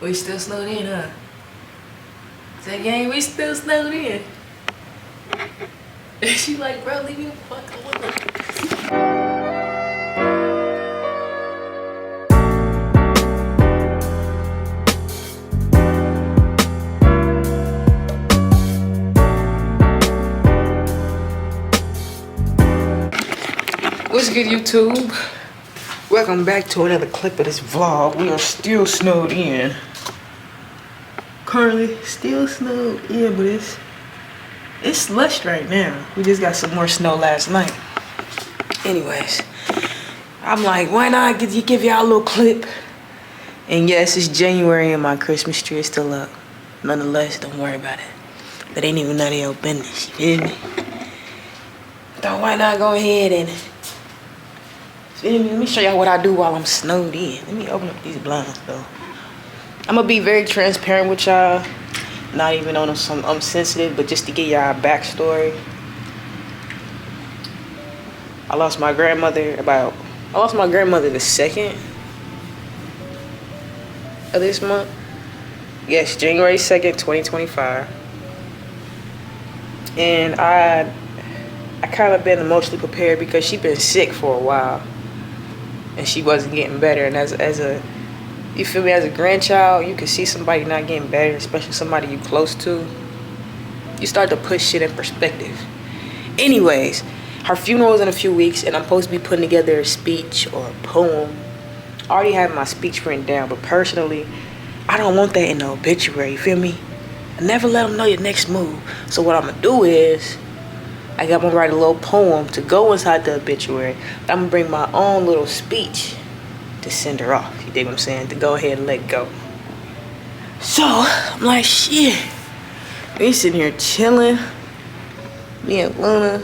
We still snowed in, huh? Say, gang, we still snowed in. She like, bro, leave me the fuck alone. What's good, YouTube? Welcome back to another clip of this vlog. We are still snowed in. Currently still snowed in, but it's slush right now. We just got some more snow last night. Anyways, I'm like, why not give y'all a little clip? And yes, it's January and my Christmas tree is still up. Nonetheless, don't worry about it. That ain't even none of your business, you feel me? So why not go ahead and let me show y'all what I do while I'm snowed in. Let me open up these blinds though. I'm gonna be very transparent with y'all. Not even on some sensitive, but just to give y'all a backstory. I lost my grandmother the 2nd of this month. Yes, January 2nd, 2025. And I kind of been emotionally prepared because she been sick for a while. And she wasn't getting better. And as a you feel me, as a grandchild, you can see somebody not getting better, especially somebody you close to. You start to put shit in perspective. Anyways, her funeral is in a few weeks, and I'm supposed to be putting together a speech or a poem. I already have my speech written down, but personally, I don't want that in the obituary, you feel me? I never let them know your next move. So what I'm gonna do is, I'm gonna write a little poem to go inside the obituary. But I'm gonna bring my own little speech to send her off. You dig what I'm saying? To go ahead and let go. So I'm like, shit. We sitting here chilling. Me and Luna.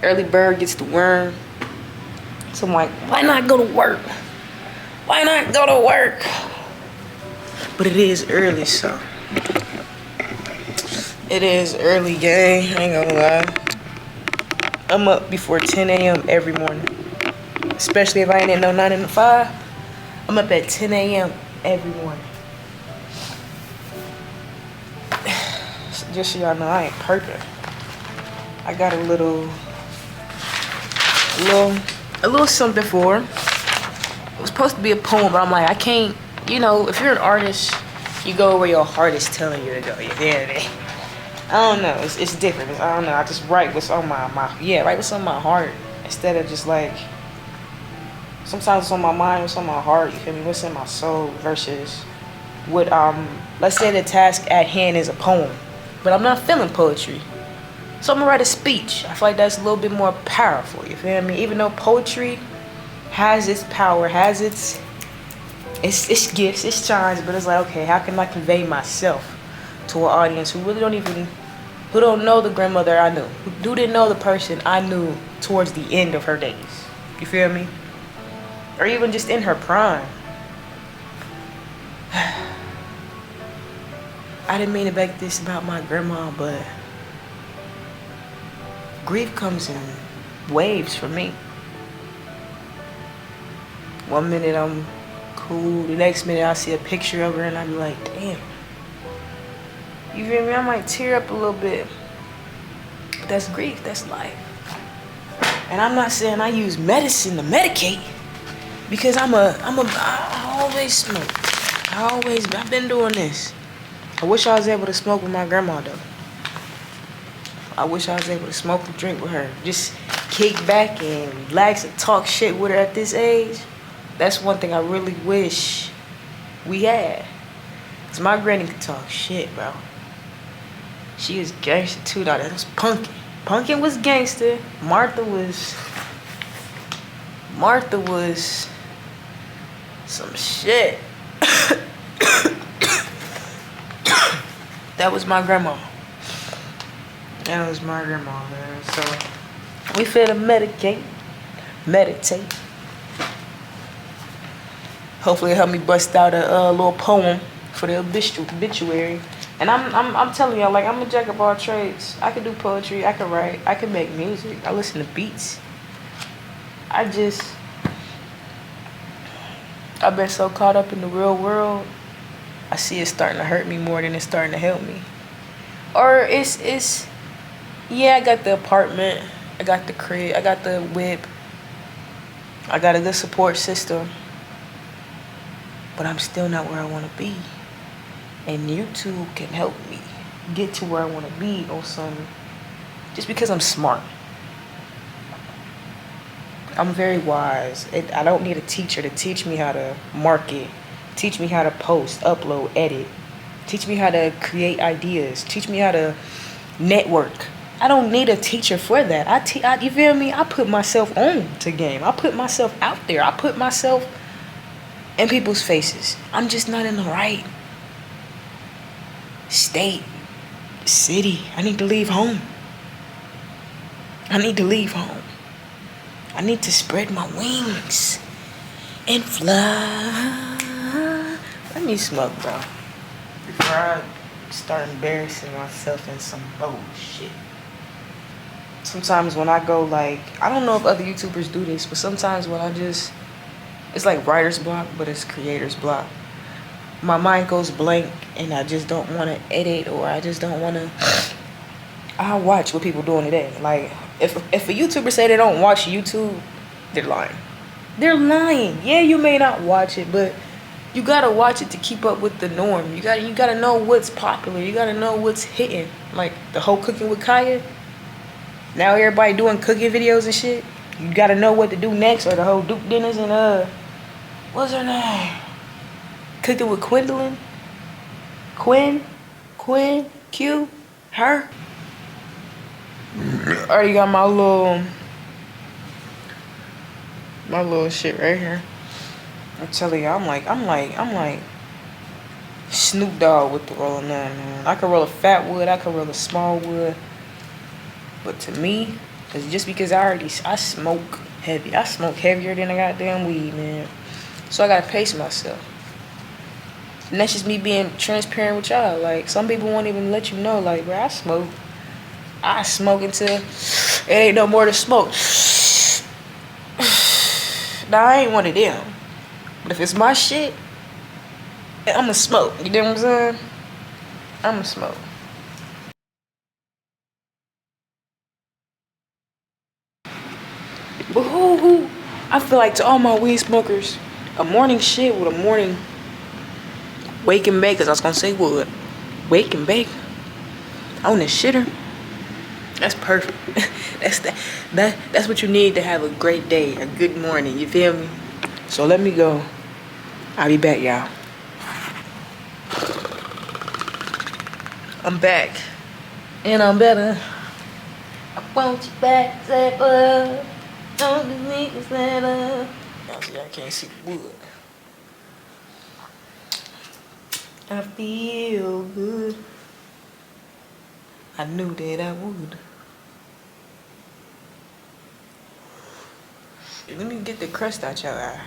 Early bird gets the worm. So I'm like, why not go to work? Why not go to work? But it is early, so. It is early, gang. I ain't gonna lie. I'm up before 10 a.m. every morning. Especially if I ain't at no 9 to 5. I'm up at 10 a.m. every morning. Just so y'all know, I ain't perfect. I got a little something for her. It was supposed to be a poem, but I'm like, I can't, you know, if you're an artist, you go where your heart is telling you to go. You hear me? I don't know. It's different. I don't know. I just write what's on write what's on my heart instead of just like. Sometimes it's on my mind, what's on my heart. You feel me? What's in my soul versus what let's say the task at hand is a poem, but I'm not feeling poetry, so I'm gonna write a speech. I feel like that's a little bit more powerful. You feel me? Even though poetry has its power, has its gifts, its charms, but it's like, okay, how can I convey myself to an audience who really who don't know the grandmother I knew, who didn't know the person I knew towards the end of her days. You feel me? Or even just in her prime. I didn't mean to make this about my grandma, but grief comes in waves for me. One minute I'm cool, the next minute I see a picture of her and I'm like, damn. You feel me? I might tear up a little bit. But that's grief, that's life. And I'm not saying I use medicine to medicate, because I always smoke. I've been doing this. I wish I was able to smoke with my grandma though. I wish I was able to smoke and drink with her. Just kick back and relax and talk shit with her at this age. That's one thing I really wish we had. Cause my granny could talk shit, bro. She was gangster too. Now that was Punkin. Punkin was gangster. Martha was some shit. That was my grandma. That was my grandma, man. So we finna meditate. Hopefully it'll help me bust out a little poem for the obituary. And I'm telling y'all, like, I'm a jack of all trades. I can do poetry, I can write, I can make music, I listen to beats. I've been so caught up in the real world see it's starting to hurt me more than it's starting to help me. Or it's yeah, I got the apartment, I got the crib, I got the whip, I got a good support system, but I'm still not where I want to be. And YouTube can help me get to where I want to be on some, just because I'm smart. I'm very wise. I don't need a teacher to teach me how to market, teach me how to post, upload, edit, teach me how to create ideas, teach me how to network. I don't need a teacher for that. You feel me? I put myself on to game. I put myself out there. I put myself in people's faces. I'm just not in the right state, city. I need to leave home. I need to leave home. I need to spread my wings and fly. Let me smoke, bro, before I start embarrassing myself in some bullshit. Sometimes when I go, like, I don't know if other YouTubers do this, but sometimes when it's like writer's block, but it's creator's block. My mind goes blank and I just don't want to edit, or I just don't want to, I'll watch what people doing today. Like, if a YouTuber say they don't watch YouTube, they're lying. They're lying. Yeah, you may not watch it, but you gotta watch it to keep up with the norm. You gotta know what's popular. You gotta know what's hitting. Like the whole cooking with Kaya. Now everybody doing cooking videos and shit. You gotta know what to do next, or the whole Duke dinners and what's her name? Cooking with Quindolyn. Quinn, Q, her. I already got my little shit right here. I'm telling you, I'm like Snoop Dogg with the rolling on, man. I could roll a fat wood, I could roll a small wood. But to me, it's just because I smoke heavy. I smoke heavier than a goddamn weed, man. So I gotta pace myself. And that's just me being transparent with y'all. Like, some people won't even let you know, like, bro, I smoke until it ain't no more to smoke. Now, I ain't one of them. But if it's my shit, I'ma smoke. You know what I'm saying? I'ma smoke. But I feel like, to all my weed smokers, a morning shit with a morning wake and bake, cause I was gonna say wood. Wake and bake on the shitter. That's perfect. That's what you need to have a great day, a good morning. You feel me? So let me go. I'll be back, y'all. I'm back, and I'm better. I want you back, say what? Don't you think it's better? Y'all see, I can't see the wood. I feel good. I knew that I would. Let me get the crust out your eye.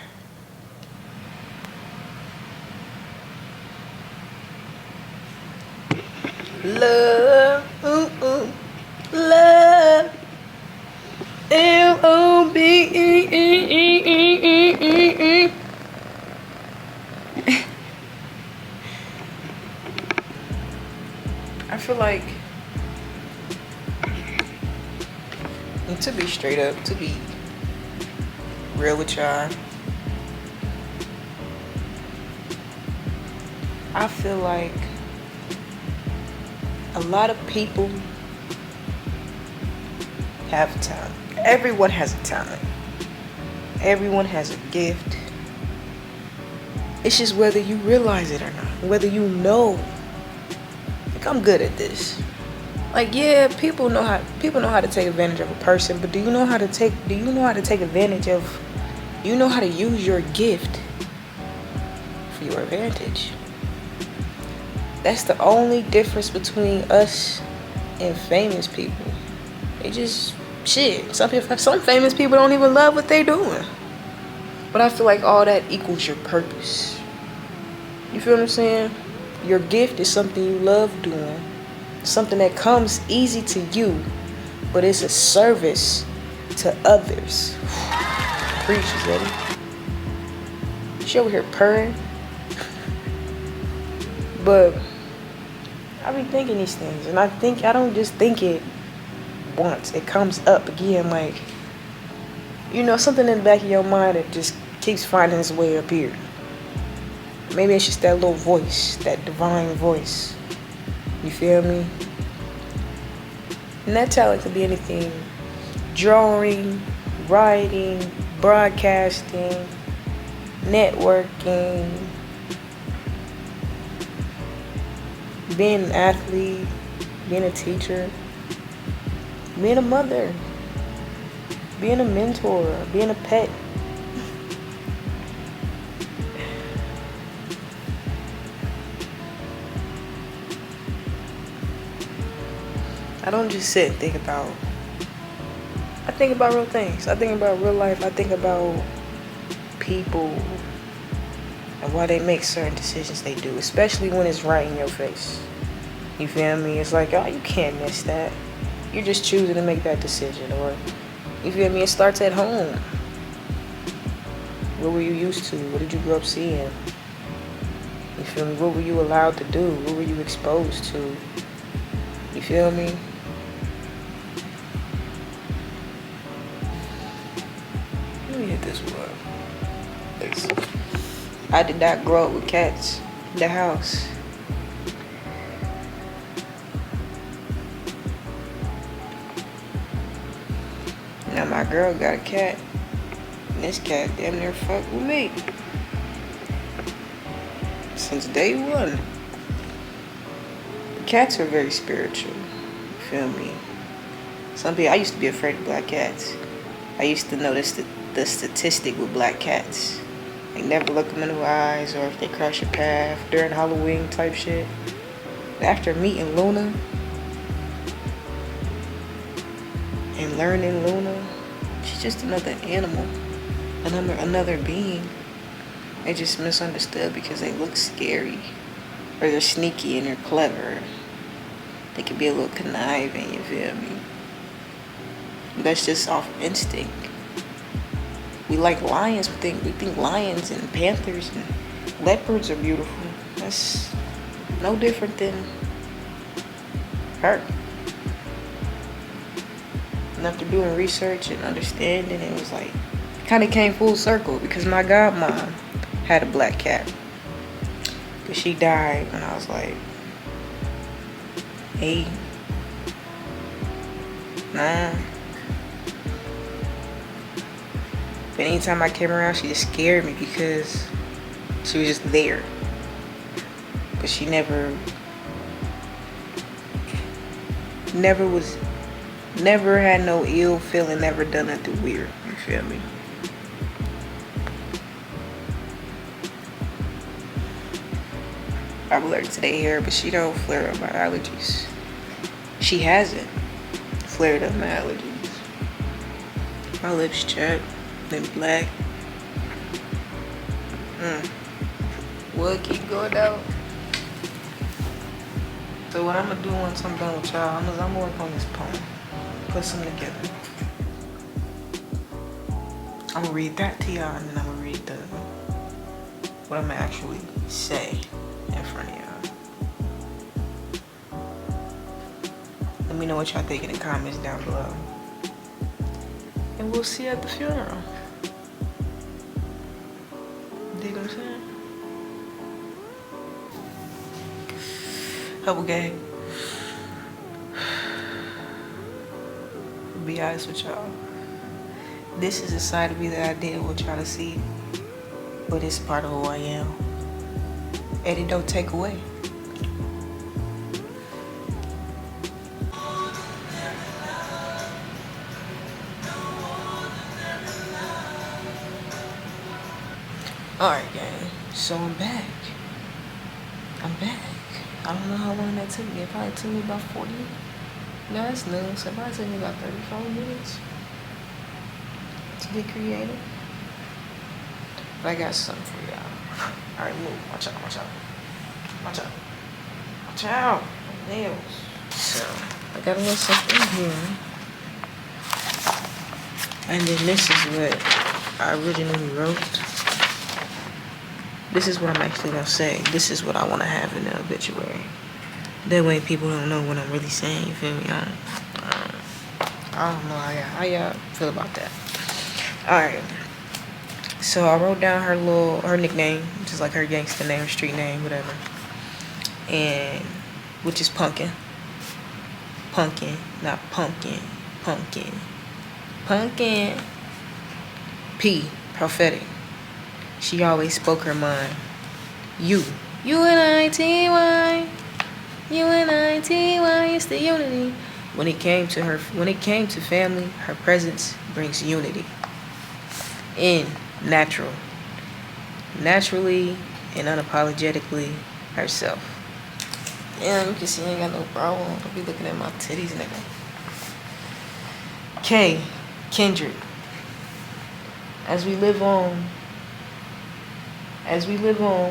Love, ooh, ooh, love. L-O-B-E-E-E-E-E-E. I feel like, and to be straight up, to be real with y'all, I feel like a lot of people have talent. Everyone has a talent. Everyone has a gift. It's just whether you realize it or not, whether you know. Like, I'm good at this. Like, yeah, people know how to take advantage of a person, but do you know how to take advantage of, you know how to use your gift for your advantage? That's the only difference between us and famous people. They just, shit, some famous people don't even love what they doing. But I feel like all that equals your purpose. You feel what I'm saying? Your gift is something you love doing. Something that comes easy to you, but it's a service to others. Preach, you ready? She over here purring. But I be thinking these things, and I don't just think it once. It comes up again, like, something in the back of your mind that just keeps finding its way up here. Maybe it's just that little voice, that divine voice. You feel me? And that talent could be anything: drawing, writing, broadcasting, networking, being an athlete, being a teacher, being a mother, being a mentor, being a pet. I don't just sit and think about. I think about real things. I think about real life. I think about people and why they make certain decisions they do, especially when it's right in your face. You feel me? It's like, oh, you can't miss that. You're just choosing to make that decision. Or, you feel me? It starts at home. What were you used to? What did you grow up seeing? You feel me? What were you allowed to do? What were you exposed to? You feel me? Let me hit this one. I did not grow up with cats in the house. Now my girl got a cat. And this cat damn near fucked with me. Since day one. Cats are very spiritual. You feel me? I used to be afraid of black cats. I used to notice the statistic with black cats. Like, never look them in the eyes, or if they cross your path during Halloween type shit. After meeting Luna and learning Luna, she's just another animal, another being. They just misunderstood because they look scary, or they're sneaky and they're clever. They could be a little conniving, you feel me? That's just off instinct. We like lions. We think lions and panthers and leopards are beautiful. That's no different than her. And after doing research and understanding, it was like, kind of came full circle, because my godmom had a black cat. But she died when I was like 8, 9. But anytime I came around, she just scared me because she was just there. But she never had no ill feeling, never done nothing weird. You feel me? I'm allergic to their hair, but she don't flare up my allergies. She hasn't flared up my allergies. My lips chapped. Then black. What keep going out? So what I'm gonna do once I'm done with y'all, I'm gonna work on this poem. Put some together. I'm gonna read that to y'all, and then I'm gonna read what I'm gonna actually say in front of y'all. Let me know what y'all think in the comments down below. And we'll see you at the funeral. Dig what I'm saying? Help gang. Be honest with y'all. This is a side of me that I didn't want y'all to see, but it's part of who I am. And it don't take away. Alright, gang. So I'm back. I don't know how long that took me. It probably took me about 40. No, it's noon. So it probably took me about 34 minutes to get creative. But I got something for y'all. Alright, move. Watch out. Watch out. My nails. So, I got a little something here. And then this is what I originally wrote. This is what I'm actually gonna say. This is what I want to have in the obituary. That way people don't know what I'm really saying, you feel me? I don't know how y'all feel about that. Alright. So I wrote down her nickname, which is like her gangster name, street name, whatever. And which is Pumpkin. Pumpkin, not pumpkin. Pumpkin. Pumpkin. P, prophetic. She always spoke her mind. U-N-I-T-Y. U-N-I-T-Y, it's the unity. When it came to family, her presence brings unity. N, natural. Naturally and unapologetically herself. Damn, you can see I ain't got no bra on. Don't be looking at my titties, nigga. K, kindred. As we live on,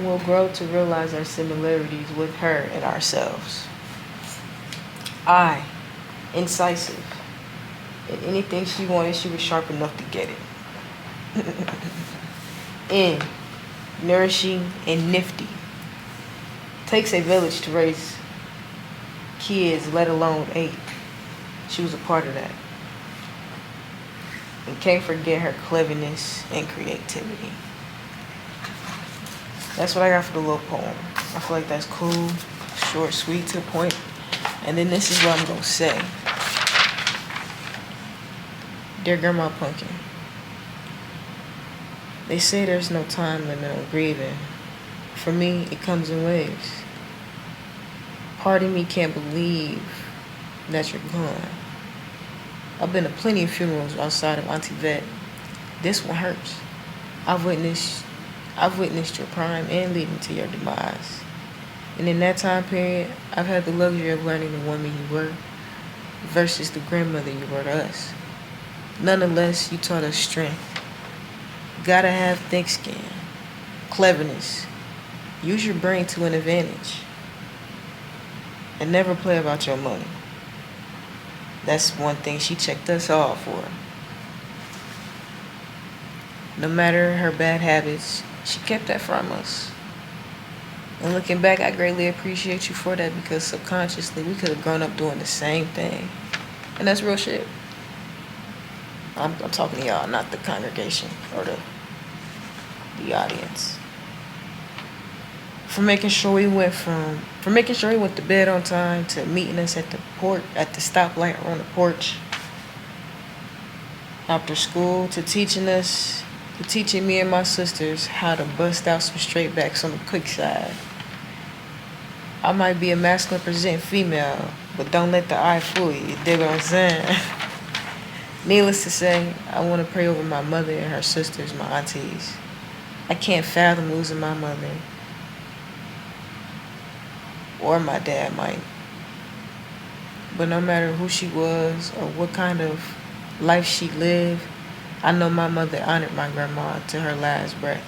we'll grow to realize our similarities with her and ourselves. I, incisive. And anything she wanted, she was sharp enough to get it. N, nourishing and nifty. Takes a village to raise kids, let alone 8. She was a part of that. And can't forget her cleverness and creativity. That's what I got for the little poem. I feel like that's cool, short, sweet, to the point. And then this is what I'm gonna say. Dear Grandma Pumpkin, they say there's no time limit on grieving. For me, it comes in waves. Part of me can't believe that you're gone. I've been to plenty of funerals outside of Auntie Vet. This one hurts. I've witnessed your prime and leading to your demise. And in that time period, I've had the luxury of learning the woman you were versus the grandmother you were to us. Nonetheless, you taught us strength. Gotta have thick skin, cleverness. Use your brain to an advantage. And never play about your money. That's one thing she checked us all for. No matter her bad habits, she kept that from us. And looking back, I greatly appreciate you for that, because subconsciously we could have grown up doing the same thing. And that's real shit. I'm talking to y'all, not the congregation or the audience. For making sure we went to bed on time, to meeting us at the stoplight or on the porch after school, to teaching me and my sisters how to bust out some straight backs on the quick side. I might be a masculine presenting female, but don't let the eye fool you. You dig what I'm saying? Needless to say, I want to pray over my mother and her sisters, my aunties. I can't fathom losing my mother. Or my dad might. But no matter who she was or what kind of life she lived, I know my mother honored my grandma to her last breath.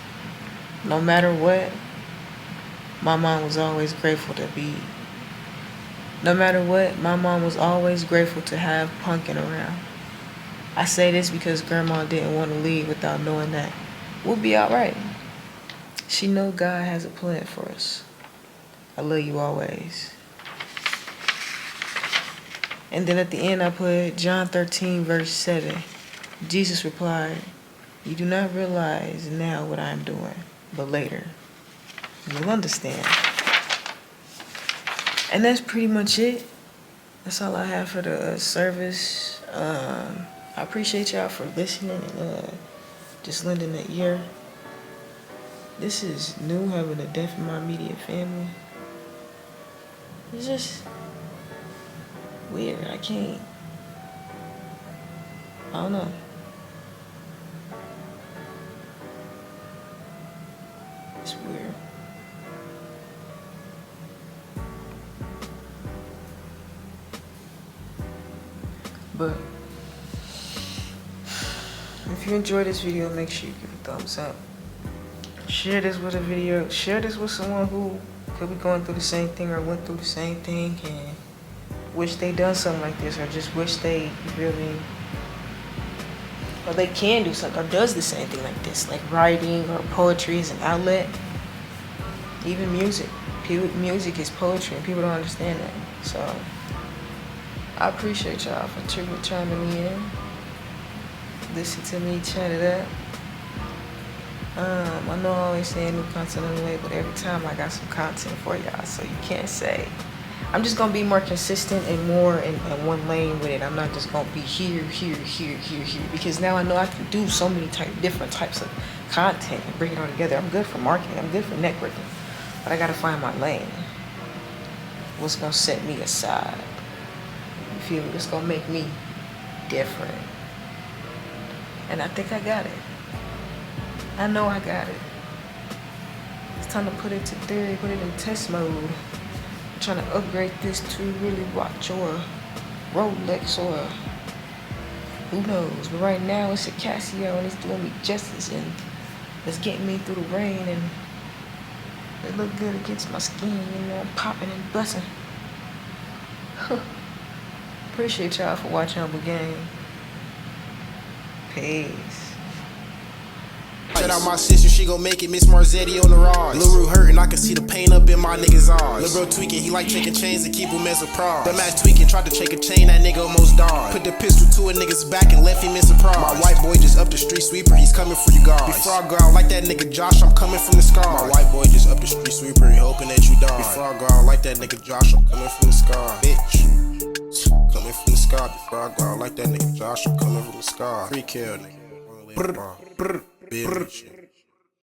No matter what, my mom was always grateful to have Pumpkin around. I say this because grandma didn't want to leave without knowing that we'll be all right. She knows God has a plan for us. I love you always. And then at the end I put John 13 verse 7. Jesus replied, "You do not realize now what I am doing, but later you'll understand." And that's pretty much it. That's all I have for the service. I appreciate y'all for listening and just lending an ear. This is new, having a death in my immediate family. It's just weird. I don't know. It's weird. But if you enjoyed this video, make sure you give it a thumbs up. Share this with someone who could be going through the same thing or went through the same thing and wish they done something like this, or just wish they really, or they can do something or does the same thing like this, like writing or poetry as an outlet. Even music. Music is poetry, and people don't understand that. So I appreciate y'all for chiming me in. Listen to me chat it up. I know I always saying new content on the way, but every time I got some content for y'all, so you can't say. I'm just gonna be more consistent and more in one lane with it. I'm not just gonna be here, because now I know I can do so many different types of content and bring it all together. I'm good for marketing, I'm good for networking, but I gotta find my lane. What's gonna set me aside? You feel me? What's gonna make me different? And I think I got it. I know I got it. It's time to put it to theory, put it in test mode. I'm trying to upgrade this to really watch or Rolex or who knows. But right now it's a Casio and it's doing me justice and it's getting me through the rain and it look good against my skin, you know, I'm popping and busting. Appreciate y'all for watching Humble Game. Peace. Shout out my sister, she gon' make it, Miss Marzetti on the rise. Lil' Rue hurtin', I can see the pain up in my nigga's eyes. Lil' bro tweaking, he like taking chains to keep him as a prize. Dumb ass tweaking, tried to take a chain, that nigga almost died. Put the pistol to a nigga's back and left him in surprise. My white boy just up the street sweeper, he's coming for you guys. Before I go out like that nigga Josh, I'm coming from the sky. My white boy just up the street sweeper, he hoping that you die. Before I go out like that nigga Josh, I'm coming from the sky. Bitch, coming from the sky. Before I go out like that nigga Josh, I'm coming from the sky. Free kill, nigga. Bitch.